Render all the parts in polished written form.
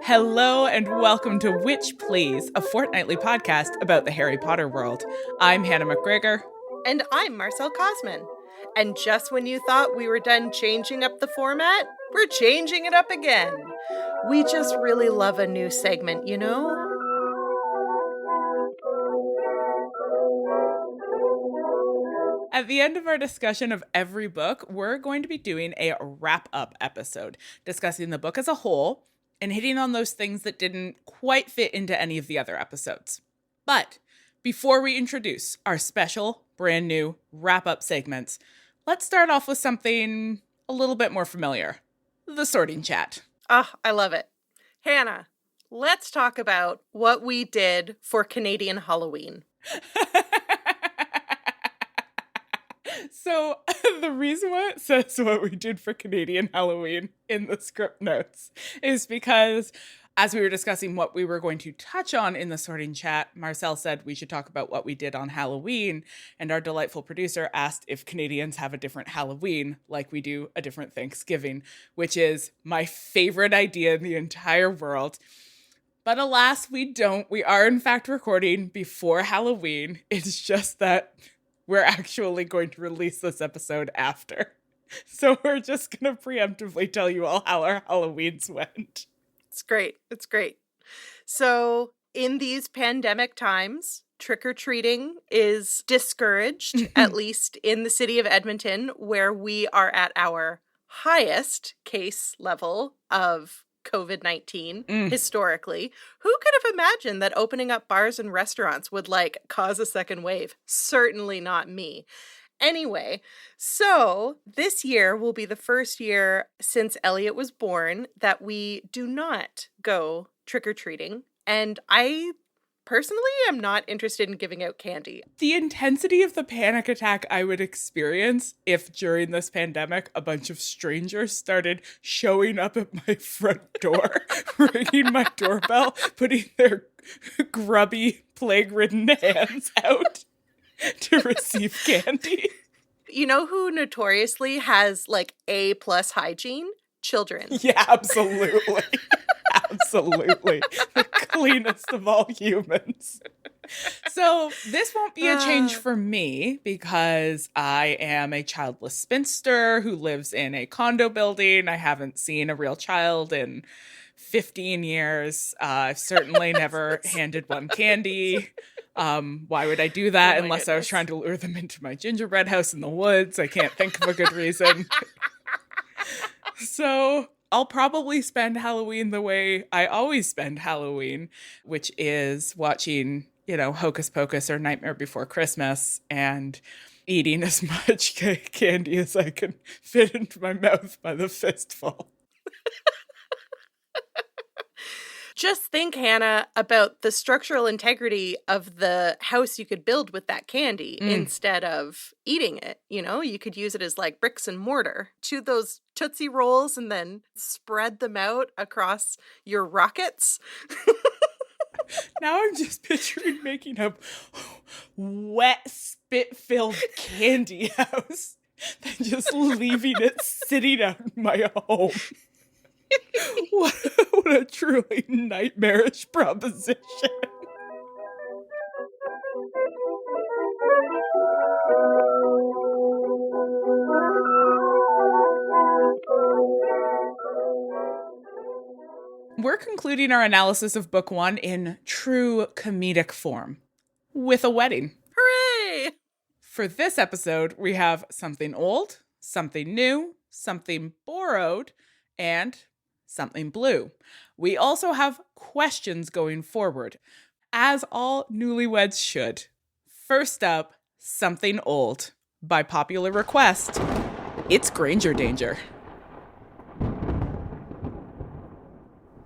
Hello and welcome to Witch Please, a fortnightly podcast about the Harry Potter world. I'm Hannah McGregor. And I'm Marcelle Cosman. And just when you thought we were done changing up the format, we're changing it up again. We just really love a new segment, you know? At the end of our discussion of every book, we're going to be doing a wrap-up episode, discussing the book as a whole and hitting on those things that didn't quite fit into any of the other episodes. But before we introduce our special, brand new wrap-up segments, let's start off with something a little bit more familiar. The sorting chat. I love it. Hannah, let's talk about what we did for Canadian Halloween. So the reason why it says what we did for Canadian Halloween in the script notes is because as we were discussing what we were going to touch on in the sorting chat, Marcelle said we should talk about what we did on Halloween, and our delightful producer asked if Canadians have a different Halloween like we do a different Thanksgiving, which is my favorite idea in the entire world. But alas, we don't. We are in fact recording before Halloween. It's just that we're actually going to release this episode after. So we're just going to preemptively tell you all how our Halloweens went. It's great. It's great. So in these pandemic times, trick-or-treating is discouraged, at least in the city of Edmonton, where we are at our highest case level of COVID-19 historically. Who could have imagined that opening up bars and restaurants would cause a second wave? Certainly not me. Anyway, so this year will be the first year since Elliot was born that we do not go trick-or-treating. And I personally am not interested in giving out candy. The intensity of the panic attack I would experience if during this pandemic a bunch of strangers started showing up at my front door, ringing my doorbell, putting their grubby, plague-ridden hands out to receive candy. You know who notoriously has A+ hygiene? Children. Yeah, absolutely. Absolutely. The cleanest of all humans. So this won't be a change for me because I am a childless spinster who lives in a condo building. I haven't seen a real child in 15 years. I've certainly never handed one candy. Why would I do that unless I was trying to lure them into my gingerbread house in the woods? I can't think of a good reason. So I'll probably spend Halloween the way I always spend Halloween, which is watching, Hocus Pocus or Nightmare Before Christmas and eating as much candy as I can fit into my mouth by the fistful. Just think, Hannah, about the structural integrity of the house you could build with that candy instead of eating it. You could use it as bricks and mortar. Chew those Tootsie Rolls and then spread them out across your rockets. Now I'm just picturing making a wet, spit-filled candy house, then just leaving it sitting out in my home. What a truly nightmarish proposition. We're concluding our analysis of book 1 in true comedic form, with a wedding. Hooray! For this episode, we have something old, something new, something borrowed, and something blue. We also have questions going forward, as all newlyweds should. First up, something old. By popular request, it's Granger Danger.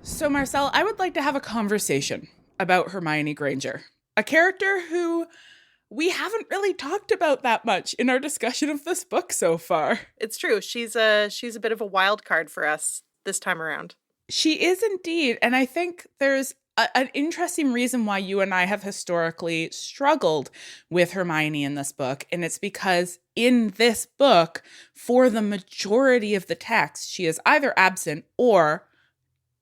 So Marcelle, I would like to have a conversation about Hermione Granger, a character who we haven't really talked about that much in our discussion of this book so far. It's true. She's a bit of a wild card for us this time around. She is indeed. And I think there's an interesting reason why you and I have historically struggled with Hermione in this book. And it's because in this book, for the majority of the text, she is either absent or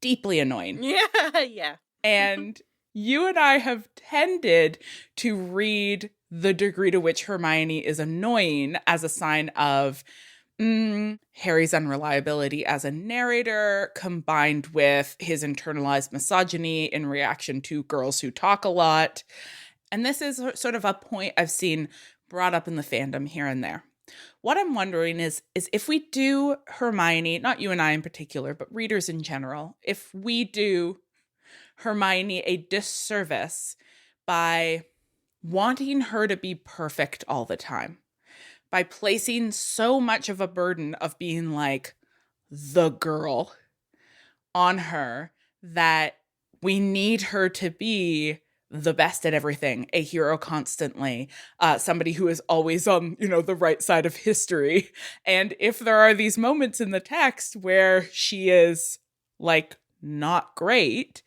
deeply annoying. Yeah. And you and I have tended to read the degree to which Hermione is annoying as a sign of Harry's unreliability as a narrator, combined with his internalized misogyny in reaction to girls who talk a lot. And this is sort of a point I've seen brought up in the fandom here and there. What I'm wondering is if we do Hermione, not you and I in particular, but readers in general, if we do Hermione a disservice by wanting her to be perfect all the time, by placing so much of a burden of being like the girl on her that we need her to be the best at everything, a hero constantly, somebody who is always on, the right side of history. And if there are these moments in the text where she is like not great,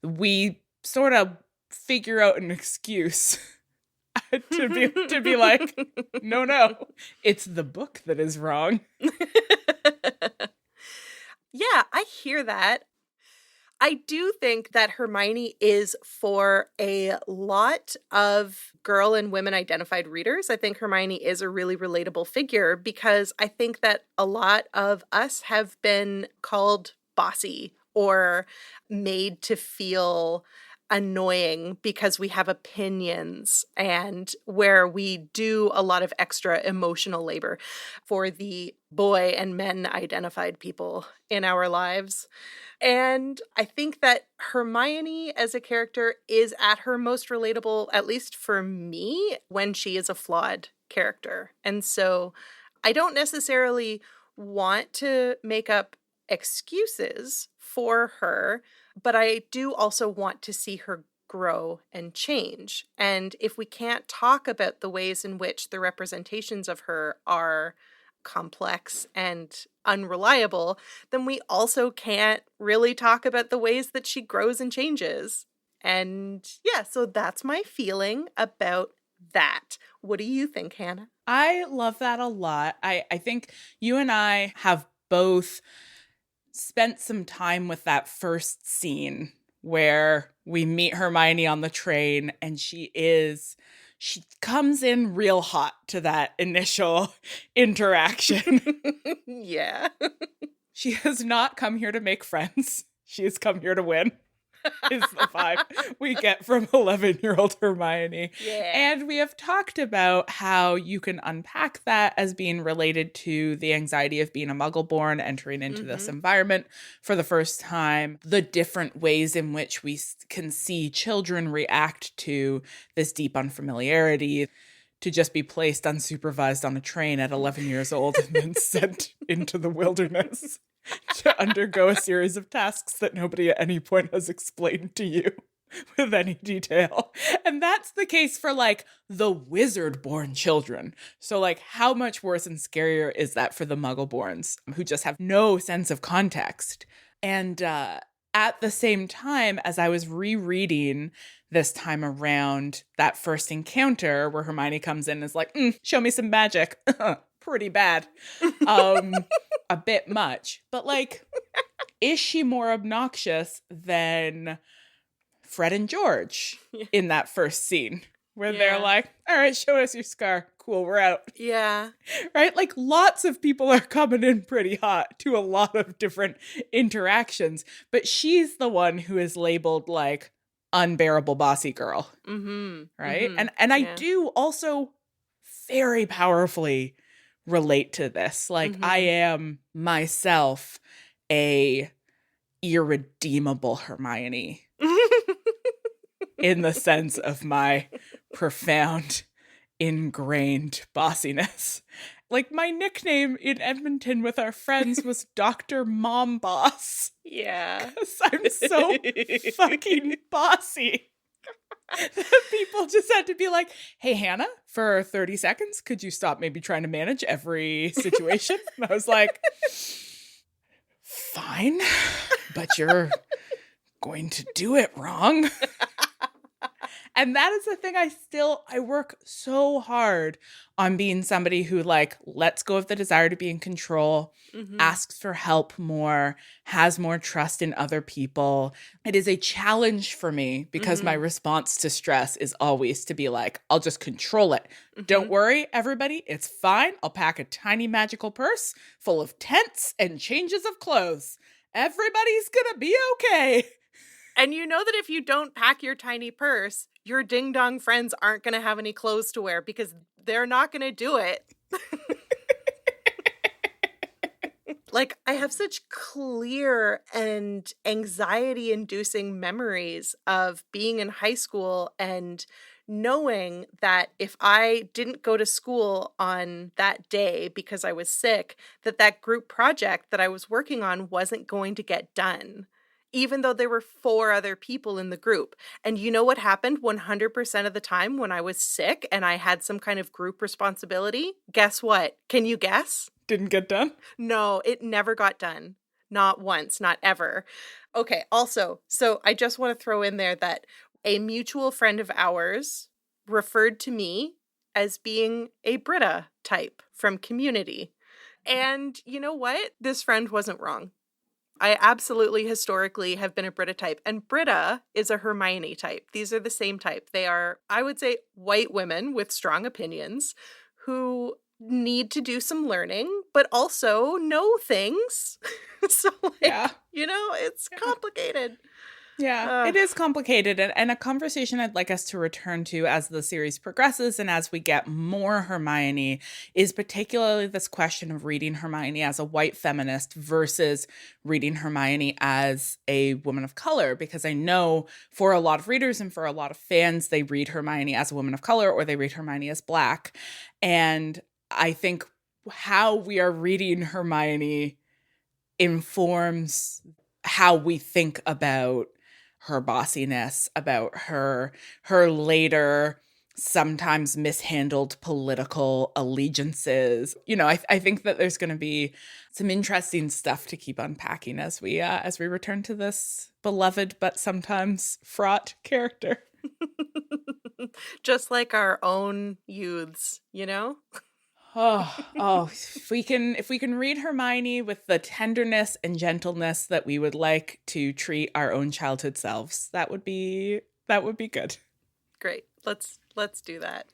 we sort of figure out an excuse to be like, no, it's the book that is wrong. Yeah, I hear that. I do think that Hermione is for a lot of girl and women identified readers. I think Hermione is a really relatable figure because I think that a lot of us have been called bossy or made to feel annoying because we have opinions and where we do a lot of extra emotional labor for the boy and men identified people in our lives. And I think that Hermione as a character is at her most relatable, at least for me, when she is a flawed character. And so I don't necessarily want to make up excuses for her, but I do also want to see her grow and change. And if we can't talk about the ways in which the representations of her are complex and unreliable, then we also can't really talk about the ways that she grows and changes. And yeah, so that's my feeling about that. What do you think, Hannah? I love that a lot. I think you and I have both spent some time with that first scene where we meet Hermione on the train and she comes in real hot to that initial interaction. Yeah. She has not come here to make friends. She has come here to win. Is the vibe we get from 11-year-old Hermione. Yeah. And we have talked about how you can unpack that as being related to the anxiety of being a Muggle-born, entering into this environment for the first time, the different ways in which we can see children react to this deep unfamiliarity, to just be placed unsupervised on a train at 11 years old and then sent into the wilderness to undergo a series of tasks that nobody at any point has explained to you with any detail. And that's the case for like the wizard-born children. So like how much worse and scarier is that for the Muggle-borns who just have no sense of context? And at the same time, as I was rereading this time around that first encounter where Hermione comes in and is like, show me some magic. Pretty bad. A bit much. But like, is she more obnoxious than Fred and George in that first scene? Where they're like, all right, show us your scar. Cool, we're out. Yeah. Right? Like lots of people are coming in pretty hot to a lot of different interactions. But she's the one who is labeled like unbearable bossy girl. Mm-hmm. Right? Mm-hmm. And I do also very powerfully relate to this. Like I am myself a irredeemable Hermione in the sense of my profound ingrained bossiness. Like my nickname in Edmonton with our friends was Dr. Mom Boss. Yeah. Because I'm so fucking bossy. People just had to be like, hey, Hannah, for 30 seconds, could you stop maybe trying to manage every situation? And I was like, fine, but you're going to do it wrong. And that is the thing I work so hard on being somebody who like lets go of the desire to be in control, asks for help more, has more trust in other people. It is a challenge for me because my response to stress is always to be like, I'll just control it. Don't worry, everybody. It's fine. I'll pack a tiny magical purse full of tents and changes of clothes. Everybody's gonna be okay. And you know that if you don't pack your tiny purse, your ding-dong friends aren't going to have any clothes to wear because they're not going to do it. Like, I have such clear and anxiety-inducing memories of being in high school and knowing that if I didn't go to school on that day because I was sick, that group project that I was working on wasn't going to get done, even though there were 4 other people in the group. And you know what happened 100% of the time when I was sick and I had some kind of group responsibility? Guess what? Can you guess? Didn't get done? No, it never got done. Not once, not ever. Okay, also, so I just want to throw in there that a mutual friend of ours referred to me as being a Britta type from Community. And you know what? This friend wasn't wrong. I absolutely historically have been a Britta type, and Britta is a Hermione type. These are the same type. They are, I would say, white women with strong opinions who need to do some learning, but also know things. So, like, you know, it's complicated. Yeah, it is complicated, and a conversation I'd like us to return to as the series progresses and as we get more Hermione is particularly this question of reading Hermione as a white feminist versus reading Hermione as a woman of color, because I know for a lot of readers and for a lot of fans, they read Hermione as a woman of color or they read Hermione as Black. And I think how we are reading Hermione informs how we think about her bossiness, about her later, sometimes mishandled political allegiances. You know, I think that there's going to be some interesting stuff to keep unpacking as we return to this beloved but sometimes fraught character. Just like our own youths, you know? If we can read Hermione with the tenderness and gentleness that we would like to treat our own childhood selves, that would be good. Great. Let's do that.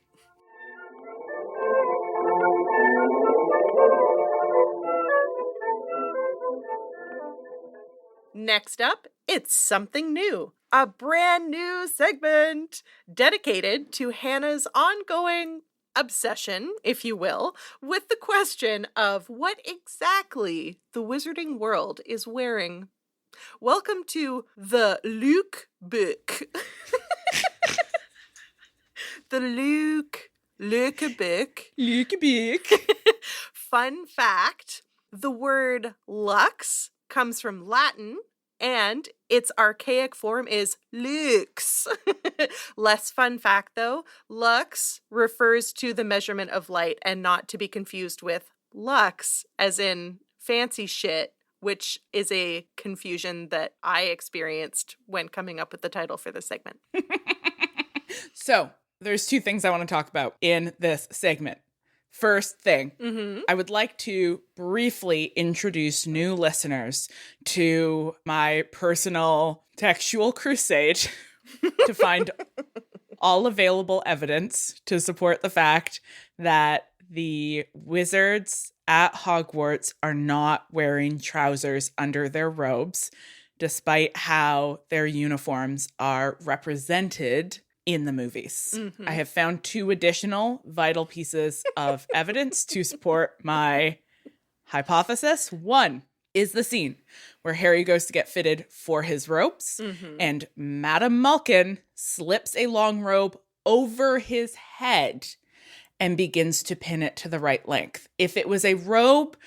Next up, it's something new. A brand new segment dedicated to Hannah's ongoing obsession, if you will, with the question of what exactly the wizarding world is wearing. Welcome to the Luke book. The Luke book. Luke book. Fun fact, the word lux comes from Latin, and its archaic form is lux. Less fun fact, though, lux refers to the measurement of light and not to be confused with lux, as in fancy shit, which is a confusion that I experienced when coming up with the title for this segment. So, there's 2 things I want to talk about in this segment. First thing, I would like to briefly introduce new listeners to my personal textual crusade to find all available evidence to support the fact that the wizards at Hogwarts are not wearing trousers under their robes, despite how their uniforms are represented in the movies. I have found 2 additional vital pieces of evidence to support my hypothesis. One is the scene where Harry goes to get fitted for his robes, and Madame Malkin slips a long robe over his head and begins to pin it to the right length. If it was a robe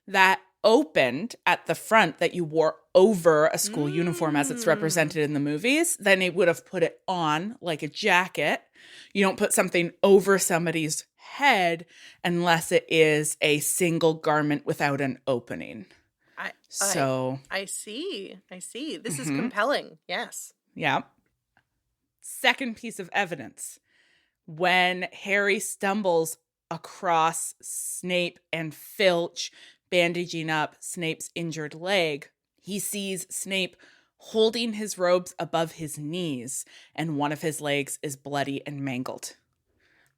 that opened at the front that you wore over a school uniform as it's represented in the movies, then it would have put it on like a jacket. You don't put something over somebody's head unless it is a single garment without an opening. I So, I see. I see. This is mhm, compelling. Yes. yeah. Second piece of evidence. When Harry stumbles across Snape and Filch bandaging up Snape's injured leg, he sees Snape holding his robes above his knees, and one of his legs is bloody and mangled.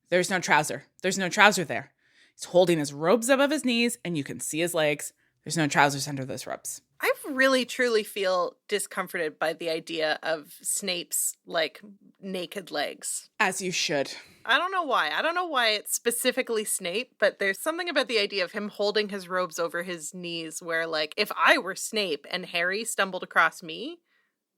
There's no trouser. There's no trouser there. He's holding his robes above his knees, and you can see his legs. There's no trousers under those robes. I really truly feel discomforted by the idea of Snape's like naked legs. As you should. I don't know why. I don't know why it's specifically Snape, but there's something about the idea of him holding his robes over his knees where, like, if I were Snape and Harry stumbled across me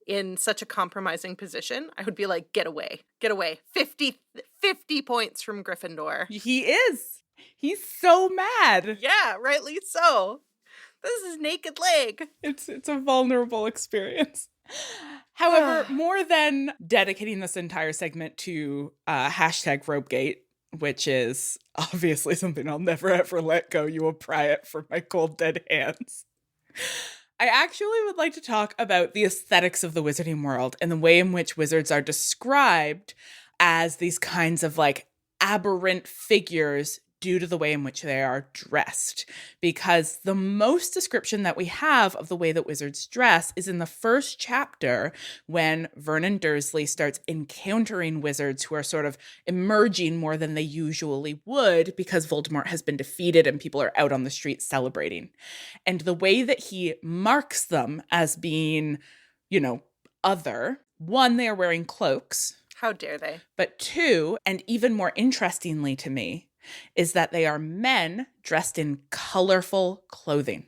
in such a compromising position, I would be like, get away. Get away. 50 points from Gryffindor. He is. He's so mad. Yeah, rightly so. This is naked leg. It's a vulnerable experience. However, more than dedicating this entire segment to hashtag Ropegate, which is obviously something I'll never ever let go, you will pry it from my cold dead hands. I actually would like to talk about the aesthetics of the wizarding world and the way in which wizards are described as these kinds of like aberrant figures due to the way in which they are dressed. Because the most description that we have of the way that wizards dress is in the first chapter when Vernon Dursley starts encountering wizards who are sort of emerging more than they usually would because Voldemort has been defeated and people are out on the streets celebrating. And the way that he marks them as being, other, one, they are wearing cloaks. How dare they? But two, and even more interestingly to me, is that they are men dressed in colorful clothing.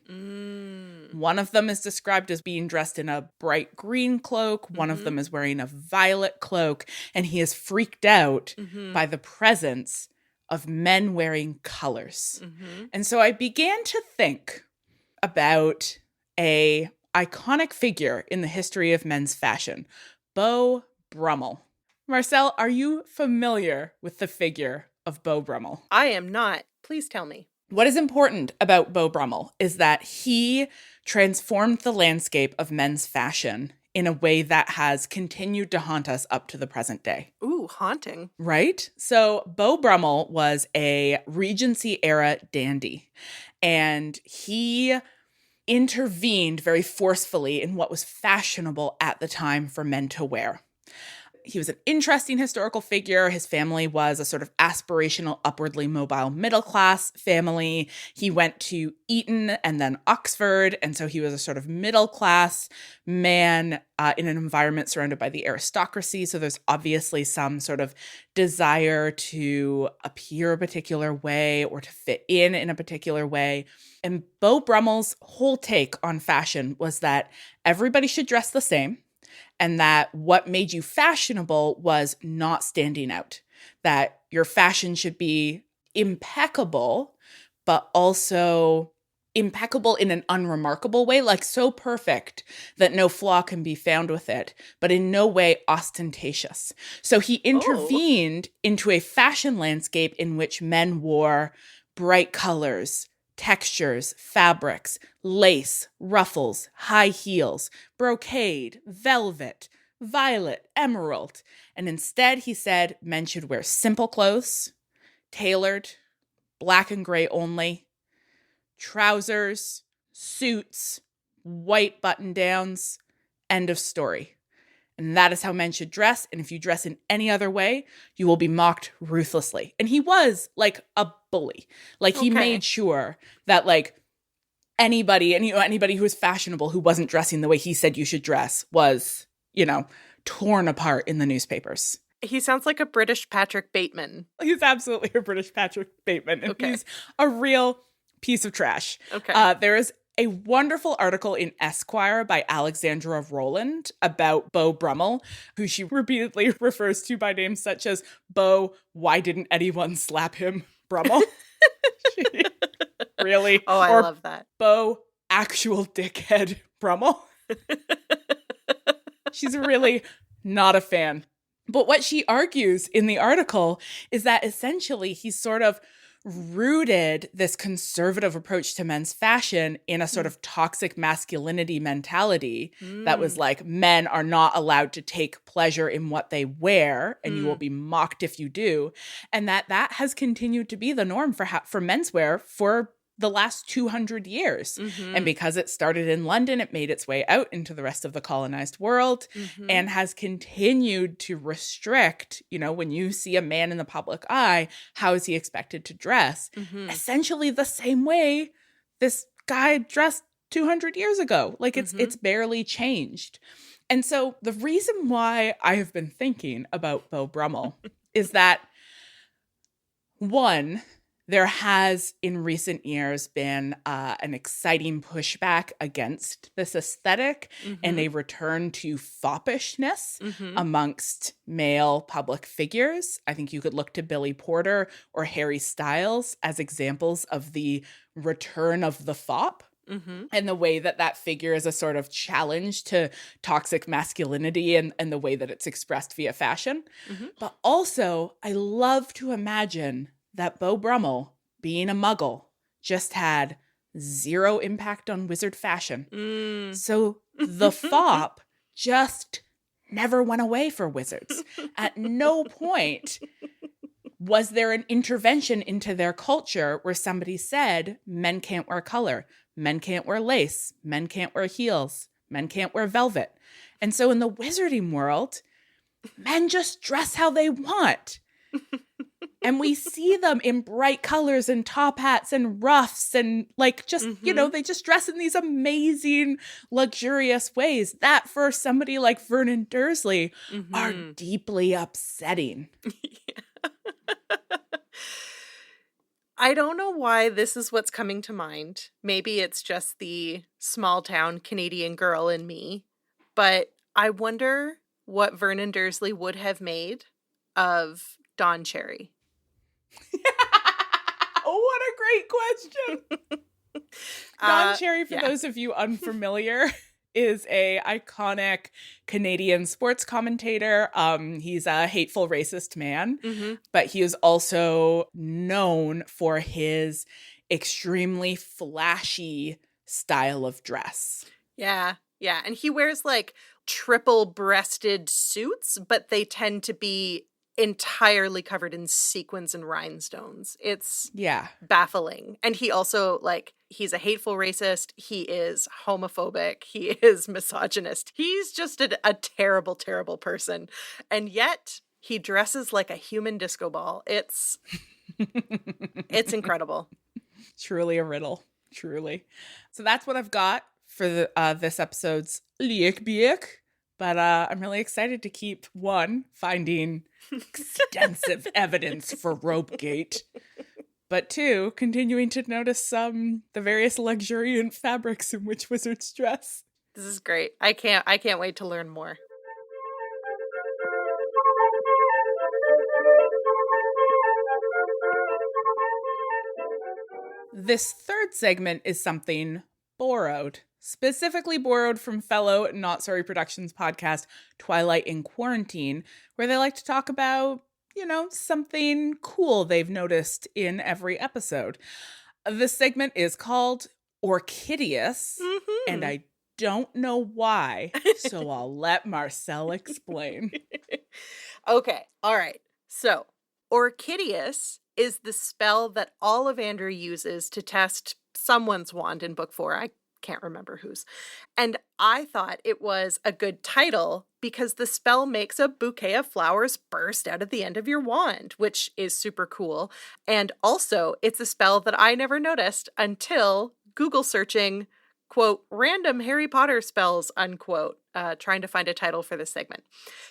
One of them is described as being dressed in a bright green cloak. One of them is wearing a violet cloak. And he is freaked out by the presence of men wearing colors. And so I began to think about a iconic figure in the history of men's fashion, Beau Brummel. Marcelle, are you familiar with the figure of Beau Brummel? I am not. Please tell me. What is important about Beau Brummel is that he transformed the landscape of men's fashion in a way that has continued to haunt us up to the present day. Ooh, haunting. Right? So Beau Brummel was a Regency era dandy, and he intervened very forcefully in what was fashionable at the time for men to wear. He was an interesting historical figure. His family was a sort of aspirational, upwardly mobile middle class family. He went to Eton and then Oxford. And so he was a sort of middle class man in an environment surrounded by the aristocracy. So there's obviously some sort of desire to appear a particular way or to fit in a particular way. And Beau Brummel's whole take on fashion was that everybody should dress the same. And that what made you fashionable was not standing out. That your fashion should be impeccable, but also impeccable in an unremarkable way, like so perfect that no flaw can be found with it, but in no way ostentatious. So he intervened into a fashion landscape in which men wore bright colors, textures, fabrics, lace, ruffles, high heels, brocade, velvet, violet, emerald. And instead, he said men should wear simple clothes, tailored, black and gray only, trousers, suits, white button-downs, end of story. And that is how men should dress. And if you dress in any other way, you will be mocked ruthlessly. And he was like a bully. Like he made sure that like anybody who was fashionable who wasn't dressing the way he said you should dress was, torn apart in the newspapers. He sounds like a British Patrick Bateman. He's absolutely a British Patrick Bateman. And he's a real piece of trash. There is a wonderful article in Esquire by Alexandra Rowland about Beau Brummel, who she repeatedly refers to by names such as Beau, why didn't anyone slap him, Brummel? Really? Oh, I love that. Beau, actual dickhead, Brummel. She's really not a fan. But what she argues in the article is that essentially he's sort of rooted this conservative approach to men's fashion in a sort of toxic masculinity mentality that was like, men are not allowed to take pleasure in what they wear, and you will be mocked if you do. And that has continued to be the norm for menswear for the last 200 years. And because it started in London, it made its way out into the rest of the colonized world and has continued to restrict, you know, when you see a man in the public eye, how is he expected to dress? Essentially the same way this guy dressed 200 years ago. Like it's barely changed. And so the reason why I have been thinking about Beau Brummel is that, one, there has in recent years been an exciting pushback against this aesthetic and a return to foppishness amongst male public figures. I think you could look to Billy Porter or Harry Styles as examples of the return of the fop. And the way that figure is a sort of challenge to toxic masculinity and the way that it's expressed via fashion. But also, I love to imagine that Beau Brummel, being a muggle, just had zero impact on wizard fashion. So the fop just never went away for wizards. At no point was there an intervention into their culture where somebody said, men can't wear color, men can't wear lace, men can't wear heels, men can't wear velvet. And so in the wizarding world, men just dress how they want. And we see them in bright colors and top hats and ruffs and like just, you know, they just dress in these amazing, luxurious ways that for somebody like Vernon Dursley are deeply upsetting. I don't know why this is what's coming to mind. Maybe it's just the small town Canadian girl in me, but I wonder what Vernon Dursley would have made of Don Cherry. What a great question. Don Cherry, for those of you unfamiliar, is a iconic Canadian sports commentator. He's a hateful racist man, but he is also known for his extremely flashy style of dress. Yeah. And he wears like triple-breasted suits, but they tend to be entirely covered in sequins and rhinestones. It's baffling. And he also, like, he's a hateful racist. He is homophobic. He is misogynist. He's just a terrible, terrible person. And yet he dresses like a human disco ball. It's incredible. Truly a riddle. Truly. So that's what I've got for this episode's Liek Biek. But I'm really excited to keep, one, finding extensive evidence for Ropegate, but two, continuing to notice the various luxuriant fabrics in which wizards dress. This is great. I can't wait to learn more. This third segment is something borrowed. Specifically borrowed from fellow Not Sorry Productions podcast, Twilight in Quarantine, where they like to talk about, you know, something cool they've noticed in every episode. This segment is called Orchideous, and I don't know why, so I'll let Marcelle explain. Okay, all right. So, Orchideous is the spell that Ollivander uses to test someone's wand in book 4. I can't remember whose. And I thought it was a good title because the spell makes a bouquet of flowers burst out of the end of your wand, which is super cool. And also, it's a spell that I never noticed until Google searching, quote, random Harry Potter spells, unquote, trying to find a title for this segment.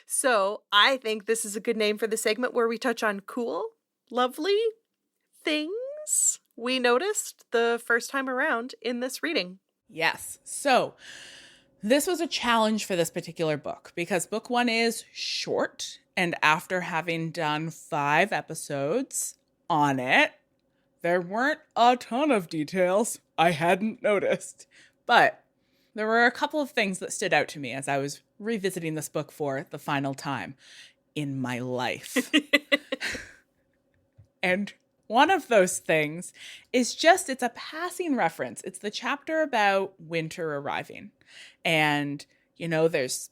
So I think this is a good name for the segment where we touch on cool, lovely things we noticed the first time around in this reading. Yes. So this was a challenge for this particular book because book 1 is short. And after having done 5 episodes on it, there weren't a ton of details I hadn't noticed. But there were a couple of things that stood out to me as I was revisiting this book for the final time in my life. And one of those things is just, it's a passing reference. It's the chapter about winter arriving. And, there's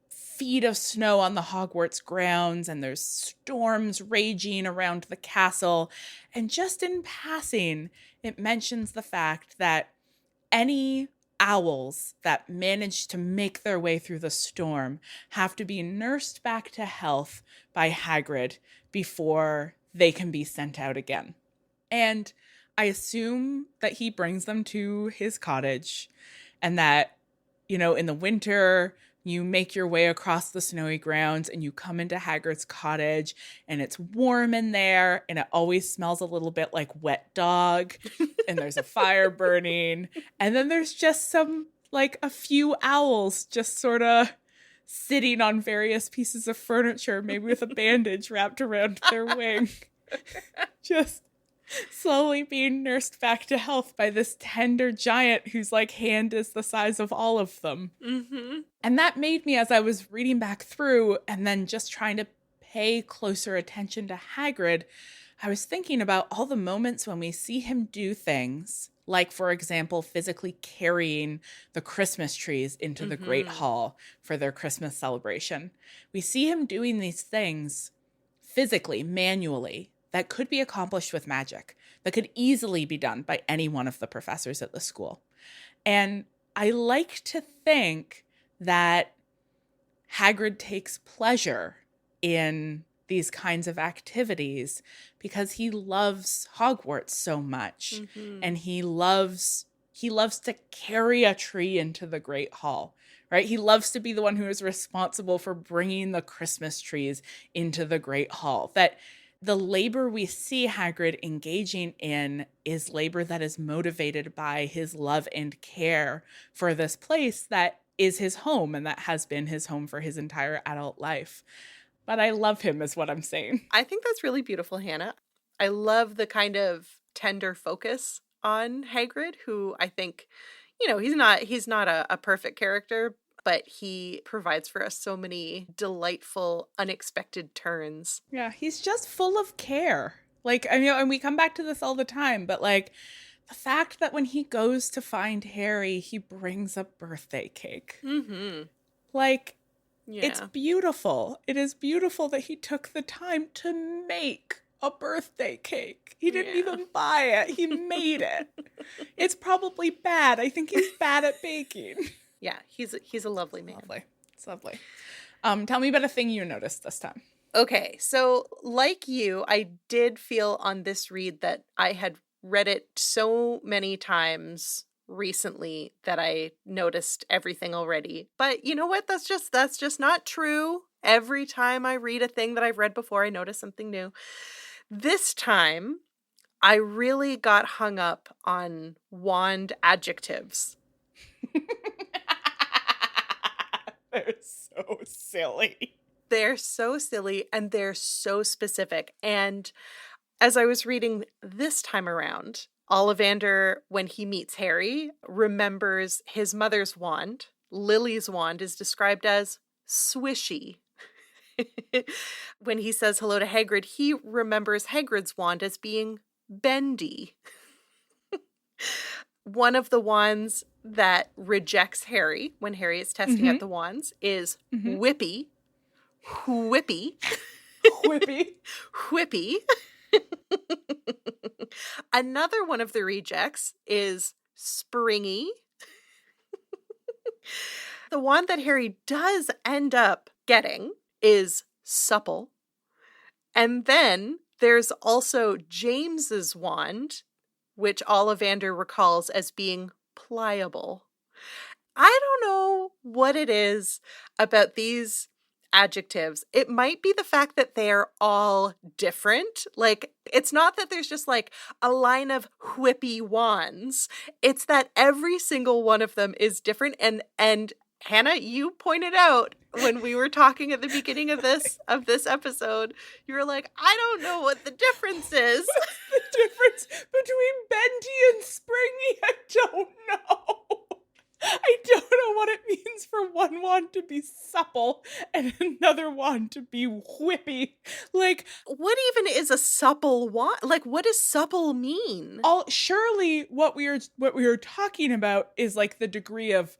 feet of snow on the Hogwarts grounds, and there's storms raging around the castle. And just in passing, it mentions the fact that any owls that manage to make their way through the storm have to be nursed back to health by Hagrid before they can be sent out again. And I assume that he brings them to his cottage, and that, in the winter, you make your way across the snowy grounds and you come into Hagrid's cottage, and it's warm in there, and it always smells a little bit like wet dog, and there's a fire burning, and then there's just a few owls just sort of sitting on various pieces of furniture, maybe with a bandage wrapped around their wing, just slowly being nursed back to health by this tender giant whose hand is the size of all of them. Mm-hmm. And that made me, as I was reading back through and then just trying to pay closer attention to Hagrid, I was thinking about all the moments when we see him do things, like, for example, physically carrying the Christmas trees into the Great Hall for their Christmas celebration. We see him doing these things physically, manually, that could be accomplished with magic, that could easily be done by any one of the professors at the school. And I like to think that Hagrid takes pleasure in these kinds of activities because he loves Hogwarts so much. Mm-hmm. And he loves to carry a tree into the Great Hall, right? He loves to be the one who is responsible for bringing the Christmas trees into the Great Hall. That the labor we see Hagrid engaging in is labor that is motivated by his love and care for this place that is his home and that has been his home for his entire adult life. But I love him, is what I'm saying. I think that's really beautiful, Hannah. I love the kind of tender focus on Hagrid, who I think, he's not a perfect character, but he provides for us so many delightful, unexpected turns. Yeah, he's just full of care. And we come back to this all the time, but the fact that when he goes to find Harry, he brings a birthday cake. Mm-hmm. It's beautiful. It is beautiful that he took the time to make a birthday cake. He didn't even buy it. He made it. It's probably bad. I think he's bad at baking. Yeah, he's a lovely man. Lovely. It's lovely. Tell me about a thing you noticed this time. Okay, so like you, I did feel on this read that I had read it so many times recently that I noticed everything already. But you know what? That's just not true. Every time I read a thing that I've read before, I notice something new. This time, I really got hung up on wand adjectives. They're so silly. They're so silly and they're so specific. And as I was reading this time around, Ollivander, when he meets Harry, remembers his mother's wand. Lily's wand is described as swishy. When he says hello to Hagrid, he remembers Hagrid's wand as being bendy. One of the wands that rejects Harry when Harry is testing out the wands is Whippy. Whippy. Whippy. Whippy. Another one of the rejects is Springy. The one that Harry does end up getting is Supple. And then there's also James's wand, which Ollivander recalls as being pliable. I don't know what it is about these adjectives. It might be the fact that they're all different. It's not that there's just a line of whippy wands. It's that every single one of them is different. And Hannah, you pointed out when we were talking at the beginning of this episode, you were like, I don't know what the difference is. What's the difference between bendy and springy? I don't know. I don't know what it means for one wand to be supple and another wand to be whippy. Like, what even is a supple wand? Like, what does supple mean? surely what we are talking about is like the degree of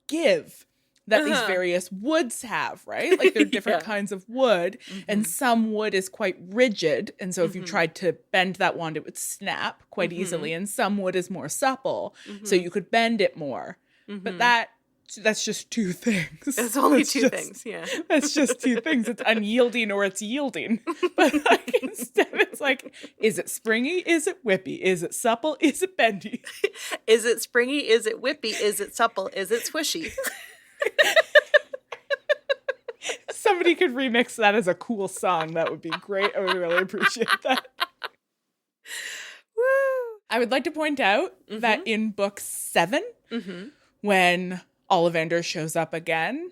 give that these various woods have, right? Like, there are different kinds of wood, and some wood is quite rigid, and so if you tried to bend that wand, it would snap quite easily, and some wood is more supple, so you could bend it more. But that's just two things. It's only two things, yeah. That's just two things. It's unyielding or it's yielding. But like, instead it's like, is it springy? Is it whippy? Is it supple? Is it bendy? Is it springy? Is it whippy? Is it supple? Is it swishy? Somebody could remix that as a cool song. That would be great. I would really appreciate that. Woo! I would like to point out that in book 7, when Ollivander shows up again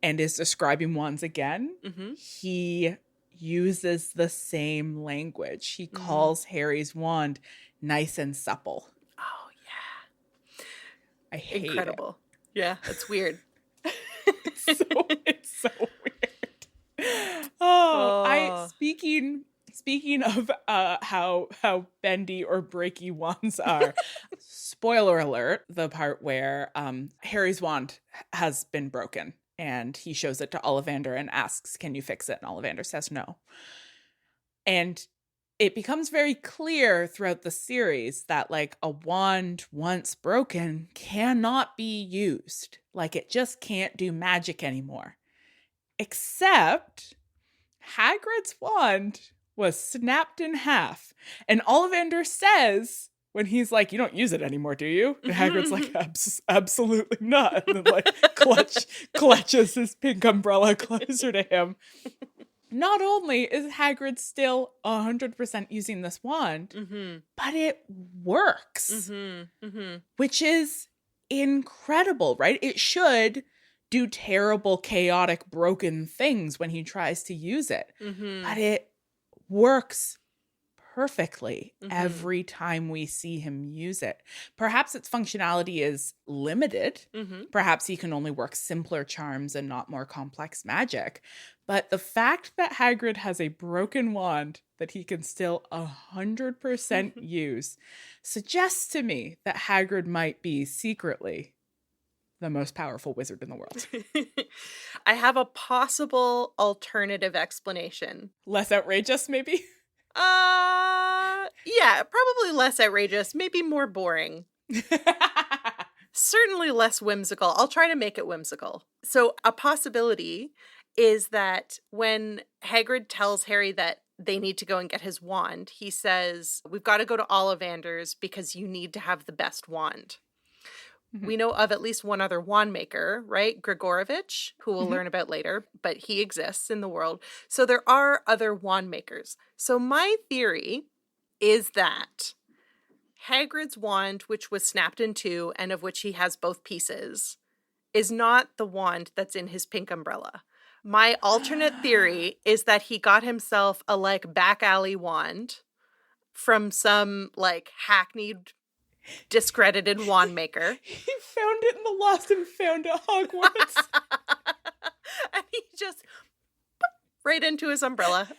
and is describing wands again, he uses the same language. He calls Harry's wand nice and supple. Oh, yeah. I hate Incredible. Yeah, that's weird. It's so weird. Speaking of how bendy or breaky wands are, spoiler alert, the part where Harry's wand has been broken and he shows it to Ollivander and asks, "Can you fix it?" And Ollivander says no. And it becomes very clear throughout the series that, like, a wand once broken cannot be used. Like, it just can't do magic anymore. Except Hagrid's wand was snapped in half. And Ollivander says, when he's like, "You don't use it anymore, do you?" And Hagrid's like, absolutely not. And then, like, clutches his pink umbrella closer to him. Not only is Hagrid still 100% using this wand, but it works, which is incredible, right? It should do terrible, chaotic, broken things when he tries to use it, but it works perfectly every time we see him use it. Perhaps its functionality is limited. Perhaps he can only work simpler charms and not more complex magic. But the fact that Hagrid has a broken wand that he can still 100% use suggests to me that Hagrid might be secretly the most powerful wizard in the world. I have a possible alternative explanation. Less outrageous, maybe? Yeah, probably less outrageous, maybe more boring. Certainly less whimsical. I'll try to make it whimsical. So a possibility is that when Hagrid tells Harry that they need to go and get his wand, he says, "We've got to go to Ollivander's because you need to have the best wand." We know of at least one other wand maker, right? Grigorovich, who we'll learn about later, but he exists in the world. So there are other wand makers. So my theory is that Hagrid's wand, which was snapped in two and of which he has both pieces, is not the wand that's in his pink umbrella. My alternate theory is that he got himself a, like, back alley wand from some, like, hackneyed, discredited wand maker. He found it in the Lost and Found at Hogwarts. And he just right into his umbrella.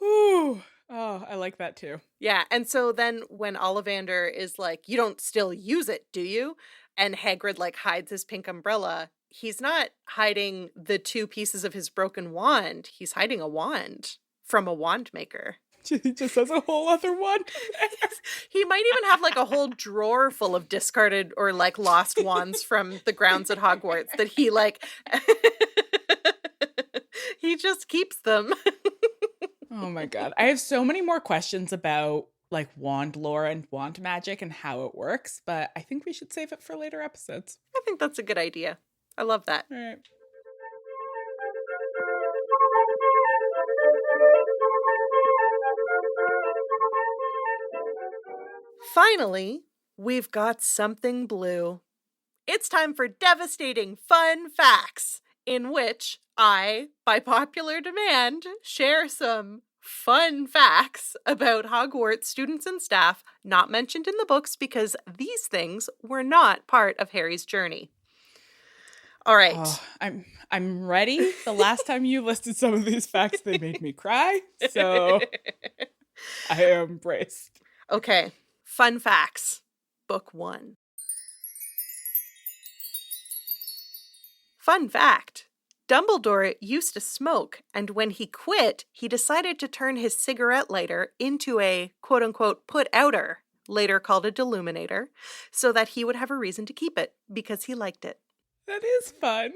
Ooh. Oh, I like that too. Yeah, and so then when Ollivander is like, "You don't still use it, do you?" And Hagrid, like, hides his pink umbrella, he's not hiding the two pieces of his broken wand. He's hiding a wand from a wand maker. He just has a whole other wand. He might even have, like, a whole drawer full of discarded or, like, lost wands from the grounds at Hogwarts that he, like, he just keeps them. Oh my god. I have so many more questions about, like, wand lore and wand magic and how it works, but I think we should save it for later episodes. I think that's a good idea. I love that. All right. Finally, we've got something blue. It's time for devastating fun facts, in which I, by popular demand, share some fun facts about Hogwarts students and staff not mentioned in the books because these things were not part of Harry's journey. All right. Oh, I'm ready. The last time you listed some of these facts, they made me cry. So I am braced. Okay. Fun facts. Book 1. Fun fact. Dumbledore used to smoke, and when he quit, he decided to turn his cigarette lighter into a quote-unquote put-outer, later called a deluminator, so that he would have a reason to keep it, because he liked it. That is fun.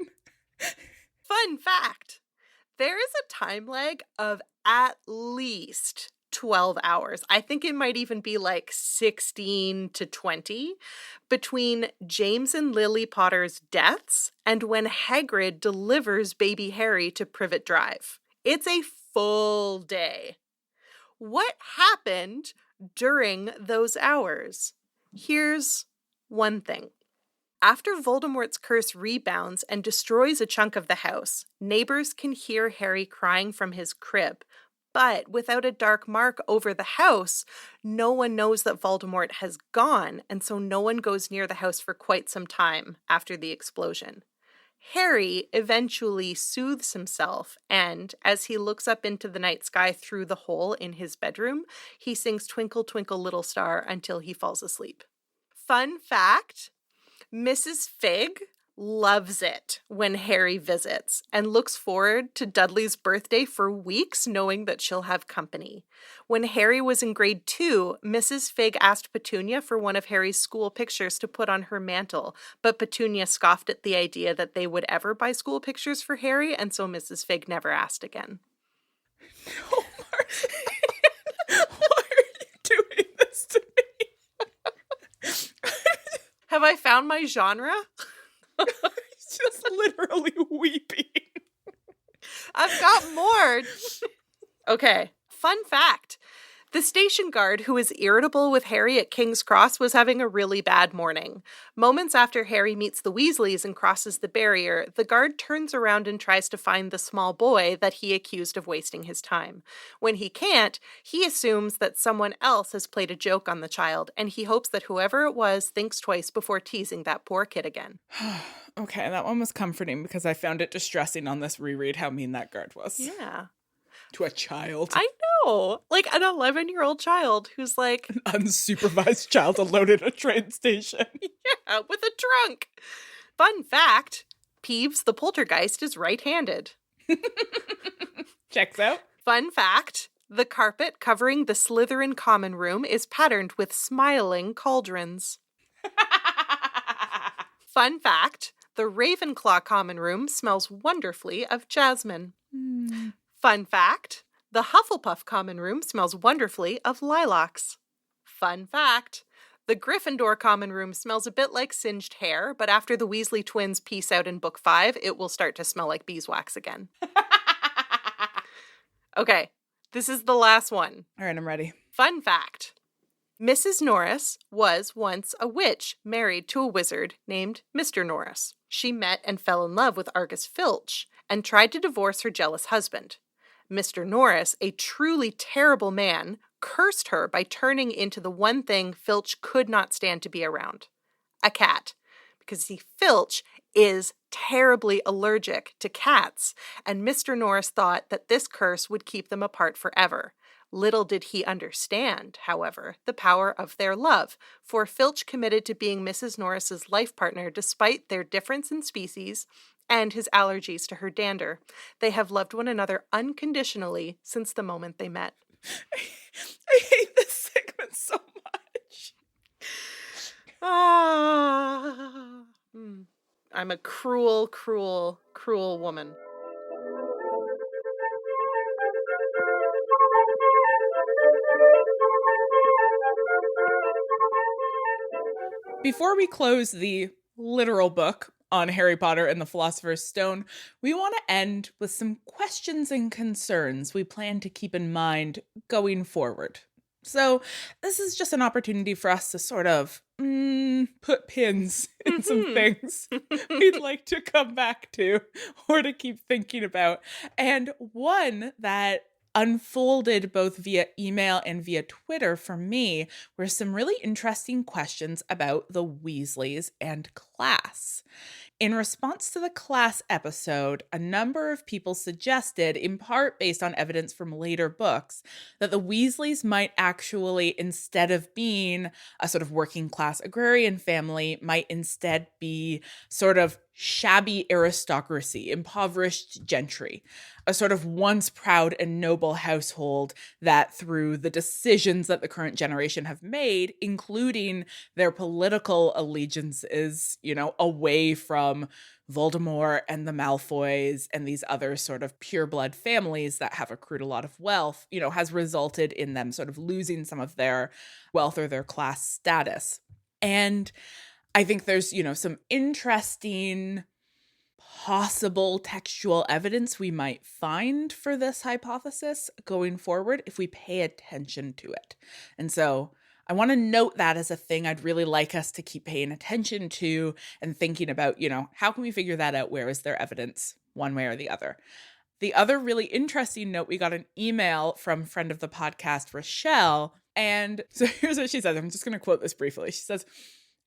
Fun fact. There is a time lag of at least 12 hours. I think it might even be like 16 to 20 between James and Lily Potter's deaths and when Hagrid delivers baby Harry to Privet Drive. It's a full day. What happened during those hours? Here's one thing. After Voldemort's curse rebounds and destroys a chunk of the house, neighbors can hear Harry crying from his crib. But without a dark mark over the house, no one knows that Voldemort has gone, and so no one goes near the house for quite some time after the explosion. Harry eventually soothes himself, and as he looks up into the night sky through the hole in his bedroom, he sings Twinkle, Twinkle, Little Star until he falls asleep. Fun fact, Mrs. Fig loves it when Harry visits and looks forward to Dudley's birthday for weeks knowing that she'll have company. When Harry was in grade 2, Mrs. Fig asked Petunia for one of Harry's school pictures to put on her mantle, but Petunia scoffed at the idea that they would ever buy school pictures for Harry, and so Mrs. Fig never asked again. No, Marcelle. Why are you doing this to me? Have I found my genre? He's just literally weeping. I've got more. Okay, fun fact. The station guard who was irritable with Harry at King's Cross was having a really bad morning. Moments after Harry meets the Weasleys and crosses the barrier, the guard turns around and tries to find the small boy that he accused of wasting his time. When he can't, he assumes that someone else has played a joke on the child, and he hopes that whoever it was thinks twice before teasing that poor kid again. Okay, that one was comforting because I found it distressing on this reread how mean that guard was. Yeah. To a child. I know. Like an 11-year-old child who's like... An unsupervised child alone at a train station. Yeah, with a trunk. Fun fact, Peeves the poltergeist is right-handed. Checks out. Fun fact, the carpet covering the Slytherin common room is patterned with smiling cauldrons. Fun fact, the Ravenclaw common room smells wonderfully of jasmine. Fun fact, the Hufflepuff common room smells wonderfully of lilacs. Fun fact, the Gryffindor common room smells a bit like singed hair, but after the Weasley twins peace out in book 5, it will start to smell like beeswax again. Okay, this is the last one. All right, I'm ready. Fun fact, Mrs. Norris was once a witch married to a wizard named Mr. Norris. She met and fell in love with Argus Filch and tried to divorce her jealous husband. Mr. Norris, a truly terrible man, cursed her by turning into the one thing Filch could not stand to be around, a cat. Because see, Filch is terribly allergic to cats, and Mr. Norris thought that this curse would keep them apart forever. Little did he understand, however, the power of their love, for Filch committed to being Mrs. Norris's life partner despite their difference in species and his allergies to her dander. They have loved one another unconditionally since the moment they met. I hate this segment so much. I'm a cruel, cruel, cruel woman. Before we close the literal book on Harry Potter and the Philosopher's Stone, we want to end with some questions and concerns we plan to keep in mind going forward. So this is just an opportunity for us to sort of put pins in some things we'd like to come back to or to keep thinking about. And one that unfolded both via email and via Twitter for me were some really interesting questions about the Weasleys and class. In response to the class episode, a number of people suggested, in part based on evidence from later books, that the Weasleys might actually, instead of being a sort of working class agrarian family, might instead be sort of shabby aristocracy, impoverished gentry, a sort of once proud and noble household that through the decisions that the current generation have made, including their political allegiances, away from Voldemort and the Malfoys and these other sort of pureblood families that have accrued a lot of wealth, has resulted in them sort of losing some of their wealth or their class status. And I think there's, some interesting possible textual evidence we might find for this hypothesis going forward if we pay attention to it. And so I want to note that as a thing I'd really like us to keep paying attention to and thinking about, how can we figure that out? Where is there evidence one way or the other? The other really interesting note, we got an email from friend of the podcast, Rochelle. And so here's what she says. I'm just going to quote this briefly. She says,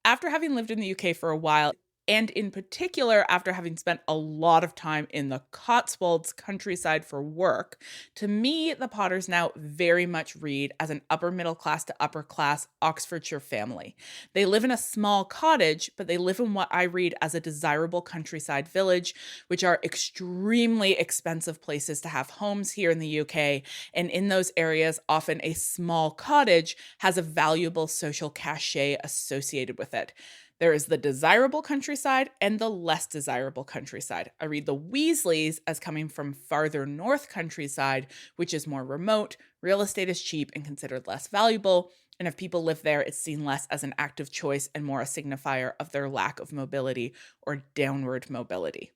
after having lived in the UK for a while, and in particular, after having spent a lot of time in the Cotswolds countryside for work, to me, the Potters now very much read as an upper middle class to upper class Oxfordshire family. They live in a small cottage, but they live in what I read as a desirable countryside village, which are extremely expensive places to have homes here in the UK. And in those areas, often a small cottage has a valuable social cachet associated with it. There is the desirable countryside and the less desirable countryside. I read the Weasleys as coming from farther north countryside, which is more remote, real estate is cheap and considered less valuable, and if people live there, it's seen less as an active choice and more a signifier of their lack of mobility or downward mobility.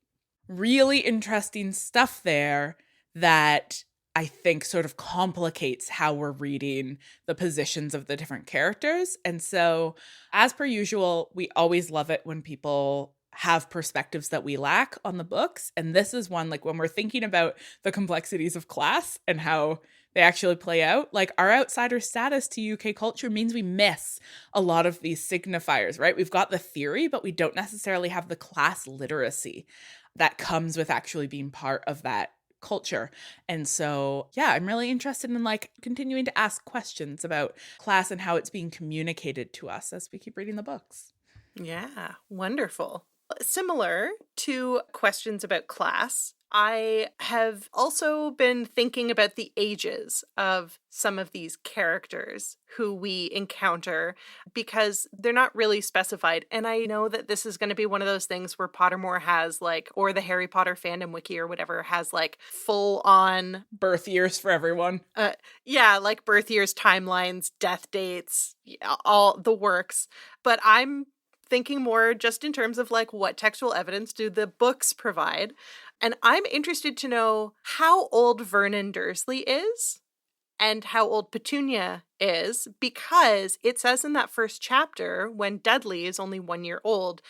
Really interesting stuff there that I think sort of complicates how we're reading the positions of the different characters. And so, as per usual, we always love it when people have perspectives that we lack on the books. And this is one, like when we're thinking about the complexities of class and how they actually play out, like our outsider status to UK culture means we miss a lot of these signifiers, right? We've got the theory, but we don't necessarily have the class literacy that comes with actually being part of that culture. And so, yeah, I'm really interested in like continuing to ask questions about class and how it's being communicated to us as we keep reading the books. Yeah, wonderful. Similar to questions about class, I have also been thinking about the ages of some of these characters who we encounter because they're not really specified. And I know that this is going to be one of those things where Pottermore has like, or the Harry Potter fandom wiki or whatever has like full on birth years for everyone. Yeah, like birth years, timelines, death dates, all the works. But I'm thinking more just in terms of like what textual evidence do the books provide. And I'm interested to know how old Vernon Dursley is and how old Petunia is, because it says in that first chapter, when Dudley is only 1 year old,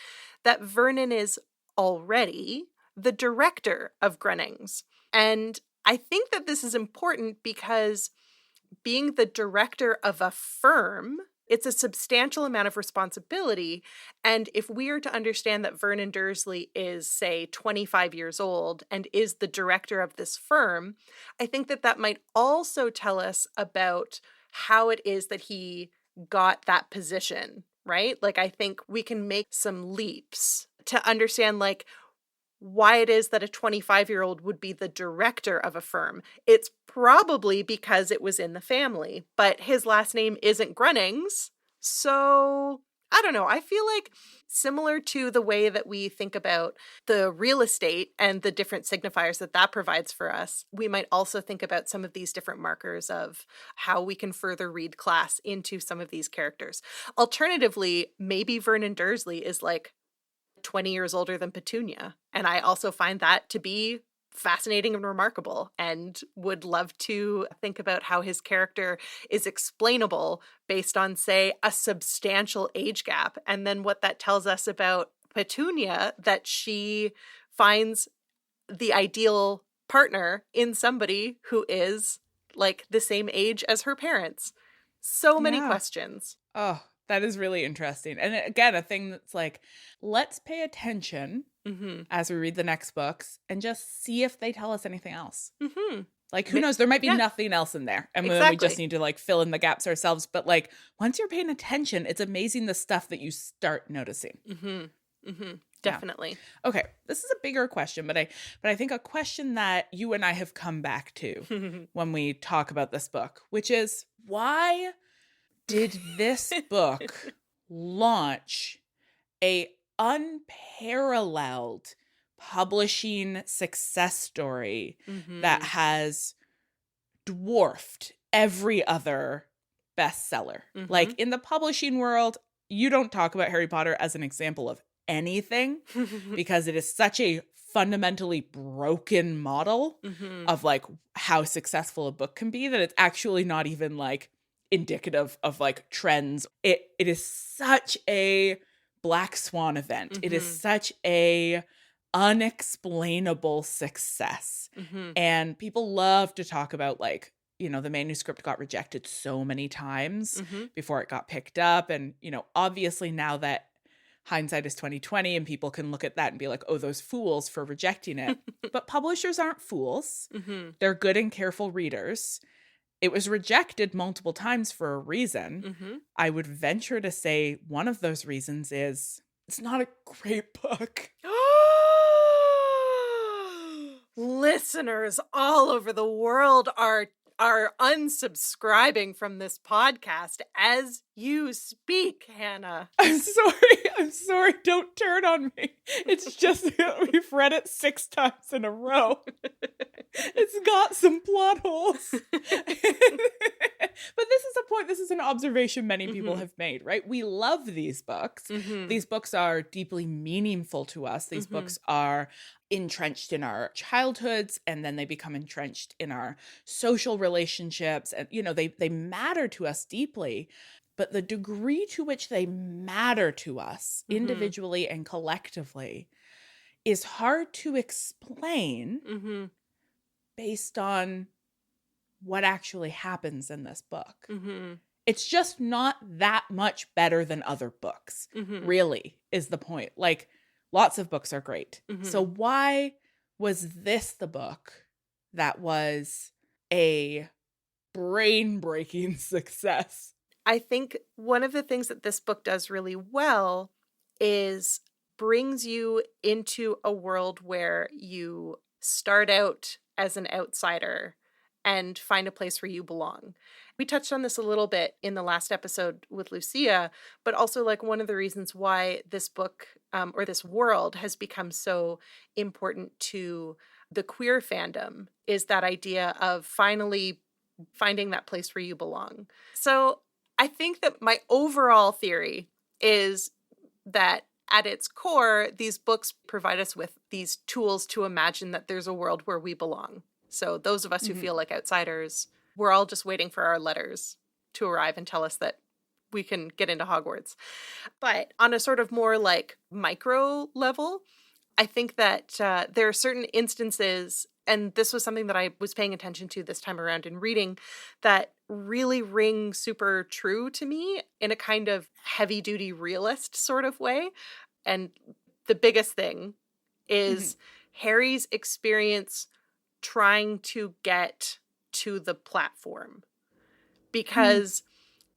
that Vernon is already the director of Grunnings. And I think that this is important because being the director of a firm, it's a substantial amount of responsibility. And if we are to understand that Vernon Dursley is, say, 25 years old and is the director of this firm, I think that that might also tell us about how it is that he got that position, right? Like, I think we can make some leaps to understand, like, why it is that a 25-year-old would be the director of a firm. It's probably because it was in the family, but his last name isn't Grunnings. So I don't know. I feel like similar to the way that we think about the real estate and the different signifiers that that provides for us, we might also think about some of these different markers of how we can further read class into some of these characters. Alternatively, maybe Vernon Dursley is like 20 years older than Petunia. And I also find that to be fascinating and remarkable, and would love to think about how his character is explainable based on, say, a substantial age gap. And then what that tells us about Petunia, that she finds the ideal partner in somebody who is like the same age as her parents? So many Yeah. questions. Oh, that is really interesting. And again, a thing that's like, let's pay attention Mm-hmm. as we read the next books and just see if they tell us anything else. Mm-hmm. Like, who knows? There might be Yeah. nothing else in there. And then we just Exactly. need to like fill in the gaps ourselves. But like, once you're paying attention, it's amazing the stuff that you start noticing. Mm-hmm. Mm-hmm. Yeah. Definitely. Okay, this is a bigger question, but I think a question that you and I have come back to when we talk about this book, which is, why did this book launch a unparalleled publishing success story that Mm-hmm. has dwarfed every other bestseller? Mm-hmm. Like, in the publishing world, you don't talk about Harry Potter as an example of anything because it is such a fundamentally broken model Mm-hmm. of like how successful a book can be that it's actually not even like indicative of like trends. It is such a black swan event. It is Mm-hmm. such a unexplainable success. Mm-hmm. And people love to talk about like, you know, the manuscript got rejected so many times Mm-hmm. before it got picked up. And, you know, obviously now that hindsight is 2020 and people can look at that and be like, oh, those fools for rejecting it. But publishers aren't fools. Mm-hmm. They're good and careful readers. It was rejected multiple times for a reason. Mm-hmm. I would venture to say one of those reasons is it's not a great book. Listeners all over the world are unsubscribing from this podcast as you speak, Hannah. I'm sorry. Don't turn on me. It's just that we've read it 6 times in a row. It's got some plot holes. But this is a point, this is an observation many people have made, right? We love these books. Mm-hmm. These books are deeply meaningful to us. These books are entrenched in our childhoods, and then they become entrenched in our social relationships. And, you know, they matter to us deeply. But the degree to which they matter to us individually and collectively is hard to explain based on what actually happens in this book. It's just not that much better than other books, really, is the point. Like, lots of books are great. So why was this the book that was a brain-breaking success? I think one of the things that this book does really well is brings you into a world where you start out as an outsider and find a place where you belong. We touched on this a little bit in the last episode with Lucia, but also like one of the reasons why this book or this world has become so important to the queer fandom is that idea of finally finding that place where you belong. So I think that my overall theory is that at its core, these books provide us with these tools to imagine that there's a world where we belong. So those of us who feel like outsiders, we're all just waiting for our letters to arrive and tell us that we can get into Hogwarts. But on a sort of more like micro level, I think that there are certain instances, and this was something that I was paying attention to this time around in reading, that really ring super true to me in a kind of heavy-duty realist sort of way. And the biggest thing is Harry's experience trying to get to the platform. Because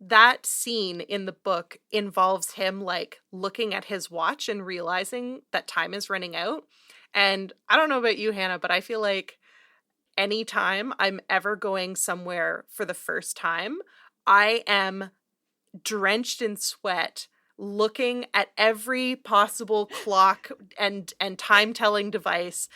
that scene in the book involves him like looking at his watch and realizing that time is running out. And I don't know about you, Hannah, but I feel like anytime I'm ever going somewhere for the first time, I am drenched in sweat looking at every possible clock and time-telling device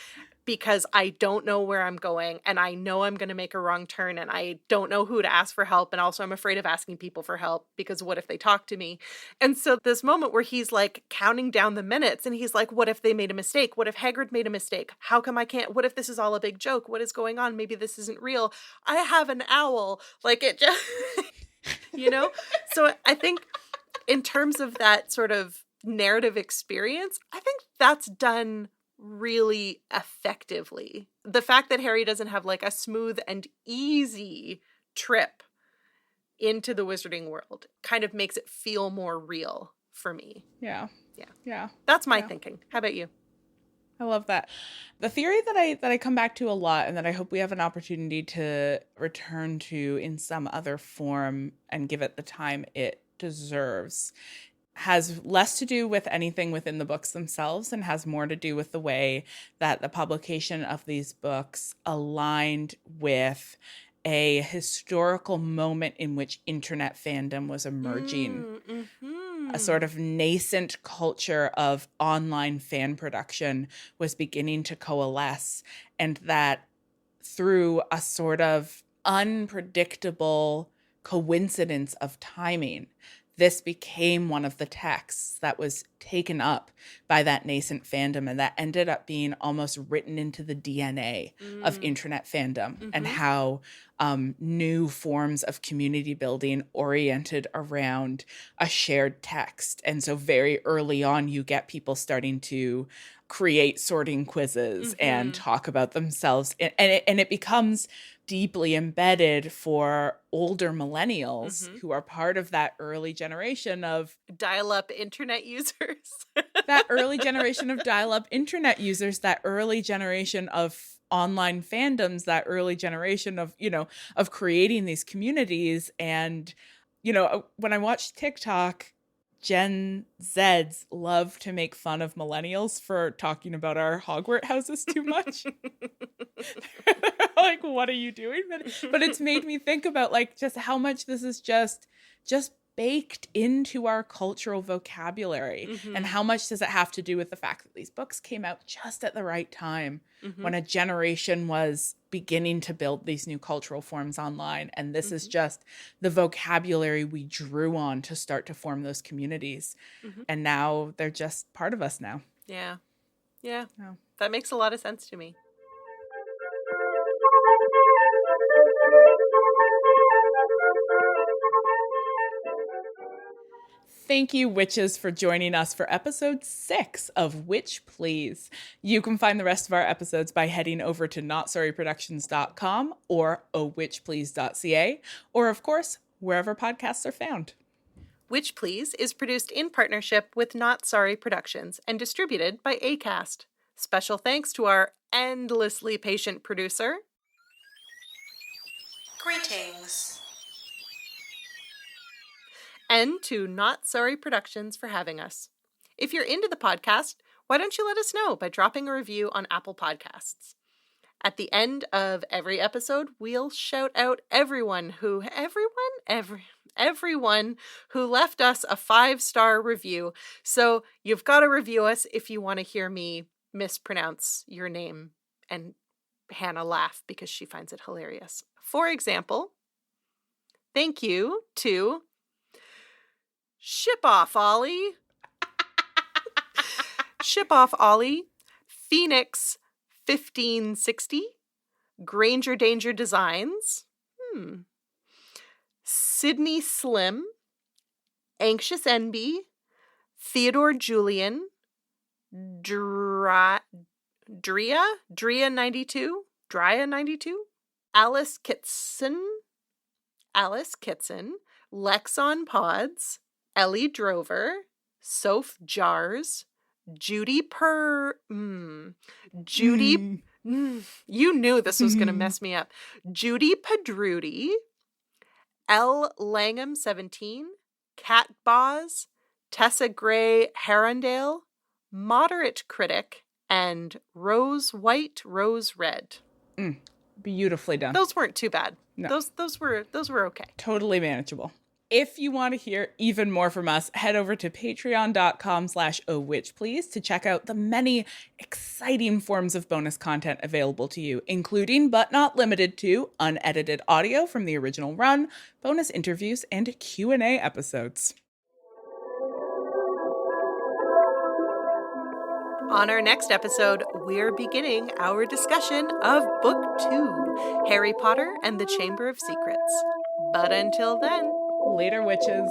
because I don't know where I'm going and I know I'm going to make a wrong turn and I don't know who to ask for help, and also I'm afraid of asking people for help because what if they talk to me? And so this moment where he's like counting down the minutes and he's like, what if they made a mistake? What if Hagrid made a mistake? How come I can't? What if this is all a big joke? What is going on? Maybe this isn't real. I have an owl. Like it just, you know? So I think in terms of that sort of narrative experience, I think that's done really effectively. The fact that Harry doesn't have like a smooth and easy trip into the wizarding world kind of makes it feel more real for me. Yeah. Yeah. Yeah. That's my thinking. How about you? I love that. The theory that I come back to a lot and that I hope we have an opportunity to return to in some other form and give it the time it deserves has less to do with anything within the books themselves and has more to do with the way that the publication of these books aligned with a historical moment in which internet fandom was emerging. A sort of nascent culture of online fan production was beginning to coalesce, and that through a sort of unpredictable coincidence of timing, this became one of the texts that was taken up by that nascent fandom, and that ended up being almost written into the DNA of internet fandom and how new forms of community building oriented around a shared text. And so very early on, you get people starting to create sorting quizzes and talk about themselves. And it becomes deeply embedded for older millennials who are part of that early generation of dial-up internet users. That early generation of dial-up internet users, that early generation of online fandoms, that early generation of, of creating these communities. And, when I watch TikTok, Gen Zs love to make fun of millennials for talking about our Hogwarts houses too much. Like, what are you doing? But it's made me think about like just how much this is just baked into our cultural vocabulary, and how much does it have to do with the fact that these books came out just at the right time when a generation was beginning to build these new cultural forms online. And this is just the vocabulary we drew on to start to form those communities. And now they're just part of us now. Yeah. That makes a lot of sense to me. Thank you, witches, for joining us for episode 6 of Witch Please. You can find the rest of our episodes by heading over to notsorryproductions.com or owitchplease.ca, or, of course, wherever podcasts are found. Witch Please is produced in partnership with Not Sorry Productions and distributed by Acast. Special thanks to our endlessly patient producer. Greetings. And to Not Sorry Productions for having us. If you're into the podcast, why don't you let us know by dropping a review on Apple Podcasts? At the end of every episode, we'll shout out everyone who left us a 5-star review. So you've got to review us if you want to hear me mispronounce your name and Hannah laugh because she finds it hilarious. For example, thank you to Ship Off Ollie, Ship Off Ollie, Phoenix 1560, Granger Danger Designs, Sydney Slim, Anxious Enby, Theodore Julian, Drea 92, Alice Kitson, Lexon Pods, Ellie Drover, Soph Jars, Judy you knew this was going to mess me up. Judy Padruti, L. Langham 17, Cat Boz, Tessa Gray Herondale, Moderate Critic, and Rose White, Rose Red. Beautifully done. Those weren't too bad. No. Those were okay. Totally manageable. If you want to hear even more from us, head over to patreon.com/ohwitchplease to check out the many exciting forms of bonus content available to you, including but not limited to unedited audio from the original run, bonus interviews, and Q&A episodes. On our next episode, we're beginning our discussion of Book 2, Harry Potter and the Chamber of Secrets. But until then, Later, witches.